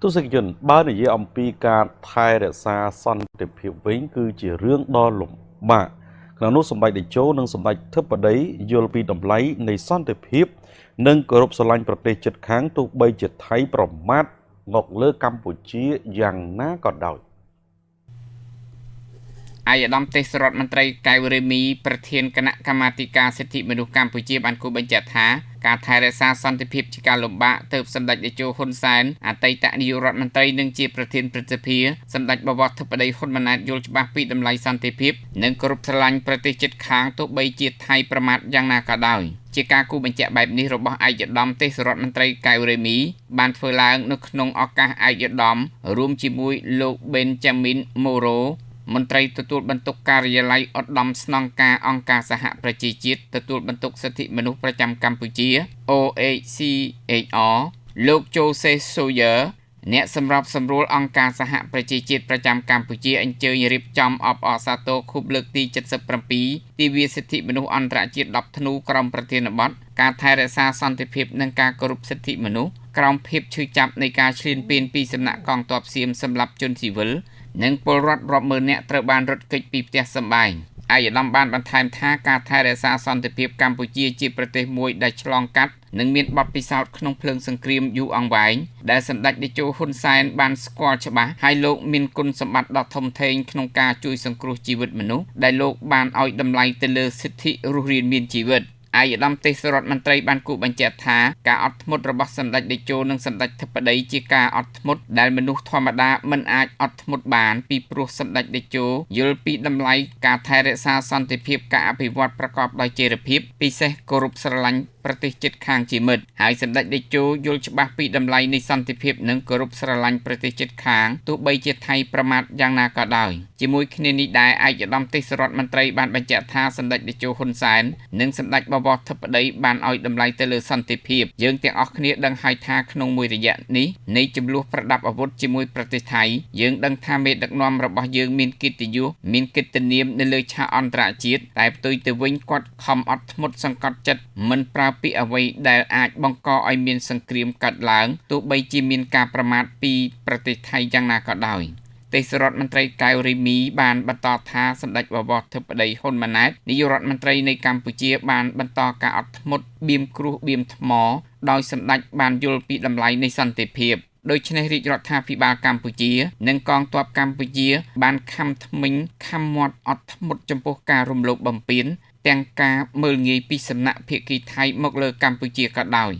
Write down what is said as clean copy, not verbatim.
ទស្សនិកជនបើនិយាយអំពីការថែរក្សាសន្តិភាពវិញគឺជារឿងដ៏លំបាកក្នុងនោះសម្ដេចតេជោនិងសម្ដេចធិបតីយល់ពីតម្លៃនៃសន្តិភាពនិងគោរពស្រឡាញ់ប្រទេសជិតខាងទោះបីជាថៃប្រមាថមកលើកម្ពុជាយ៉ាងណាក៏ដោយឯកឧត្តមទេសរដ្ឋមន្ត្រីកែវរេមីប្រធានគណៈកម្មាធិការសិទ្ធិមនុស្សកម្ពុជាបានគូបញ្ជាក់ថាការថែរក្សាសន្តិភាពជាការលំបាកទើបសម្ដេចតេជោហ៊ុនសែនអតីតនាយករដ្ឋមន្ត្រីនិងជាប្រធានព្រឹទ្ធសភាសម្ដេចបវរធិបតីហ៊ុនម៉ាណែតយល់ច្បាស់ពីតម្លៃសន្តិភាពនិងគោរពស្រឡាញ់ប្រទេសជិតខាងទោះបីជាថៃប្រមាថយ៉ាងណាក៏ដោយជាការគូបញ្ជាក់បែបនេះរបស់ឯកឧត្តមទេសរដ្ឋមន្ត្រីកែវរេមីបានធ្វើឡើងនៅក្នុងឱកាសឯកឧត្តមរួមជាមួយលោកប៊េនចាមីនម៉ូរ៉ូមន្ត្រីទទួលបន្ទុកការិយាល័យឧត្តមស្នងការអង្គការសហប្រជាជាតិទទួលបន្ទុកសិទ្ធិមនុស្សប្រចាំកម្ពុជា OHCHR លោក Joseph Sawyer អ្នកសម្របសម្រួលអង្គការសហប្រជាជាតិប្រចាំកម្ពុជាអញ្ជើញរៀបចំអបអរសាទរខួបលើកទី77ទិវាសិទ្ធិមនុស្សអន្តរជាតិ10ធ្នូក្រមប្រធានបទការថែរក្សាសន្តិភាពនិងការគោរពសិទ្ធិមនុស្សក្រោមភាពឈឺចាប់នៃការឈ្លានពានពីសំណាក់កងទ័ពសៀមសម្រាប់ជនស៊ីវិលនិងពលរដ្ឋរាប់ម៉ឺននាក់ត្រូវបានរត់គេចពីផ្ទះសម្បែងឯកឧត្តមបានបន្ថែមថាការថែរក្សាសន្តិភាពកម្ពុជាជាប្រទេសមួយដែលឆ្លងកាត់និងមានបទពិសោធន៍ក្នុងភ្លើងសង្គ្រាមយូរអង្វែងដែលសម្ដេចតេជោហ៊ុនសែនបានស្គាល់ច្បាស់ហើយលោកមានគុណសម្បត្តិដ៏ធំធេងក្នុងការជួយសង្គ្រោះជីវិតមនុស្សដែលលោកបានឲ្យតម្លៃទៅលើសិទ្ធិរស់រានមានជីវិតឯកឧត្តមទេសរដ្ឋមន្ត្រីបានគូបញ្ជាក់ថាការអត់ធ្មត់របស់សម្ដេចតេជោនិងសម្ដេចធិបតីជាការអត់ធ្មត់ដែលមនុស្សធម្មតាមិនអាចអត់ធ្មត់បានពីព្រោះសម្ដេចតេជោយល់ពីតម្លៃការថែរក្សាសន្តិភាពការអភិវឌ្ឍប្រកបដោយចីរភាពពិសេសគោរពស្រឡាញ់ប្រទេសជិតខាងជាមិត្តហើយសម្ដេចតេជោយល់ច្បាស់ពីតម្លៃនៃសន្តិភាពនិងគោរពស្រឡាញ់ប្រទេសជិតខាងទោះបីជាថៃប្រមាថយ៉ាងណាក៏ដោយជាមួយគ្នានេះដែរឯកឧត្តមទេសរដ្ឋមន្ត្រីបានបញ្ជាក់ថាសម្ដេចតេជោហ៊ុនសែននិងសម្ដេចបវរធិបតីបានឲ្យតម្លៃទៅលើសន្តិភាពយើងទាំងអស់គ្នាដឹងហើយថាក្នុងមួយរយៈនេះនៃចំនួនប្រដាប់អាវុធជាមួយប្រទេសថៃយើងដឹងថាមេដឹកនាំរបស់យើងមានកិត្តិយសមានកិត្តិនាមនៅលើឆាកអន្តរជាតិតែផ្ទុយទៅវិញគាត់ខំអត់ធ្មត់សង្កត់ចិត្តមិនប្រើពាក្យអ្វីដែលអាចបង្កឲ្យមានសង្គ្រាមកើតឡើងទោះបីជាមានការប្រមាថពីប្រទេសថៃយ៉ាងណាក៏ដោយទេសរដ្ឋមន្ត្រីកែវរីមីបានបន្តថាសម្ដេចបវរធិបតីហ៊ុនម៉ាណែតនាយករដ្ឋមន្ត្រីនៃកម្ពុជាបានបន្តការអត់ធ្មត់បៀមគ្រោះបៀមថ្មដោយសម្ដេចបានយល់ពីតម្លៃនៃសន្តិភាពដូច្នេះរាជរដ្ឋាភិបាលកម្ពុជានិងកងទ័ពកម្ពុជាបានខំធ្មេញខំមាត់អត់ធ្មត់ចំពោះការរំលោភបំពានទាំងការមើលងាយពីសំណាក់ភាគីថៃមកលើកម្ពុជាក៏ដោយ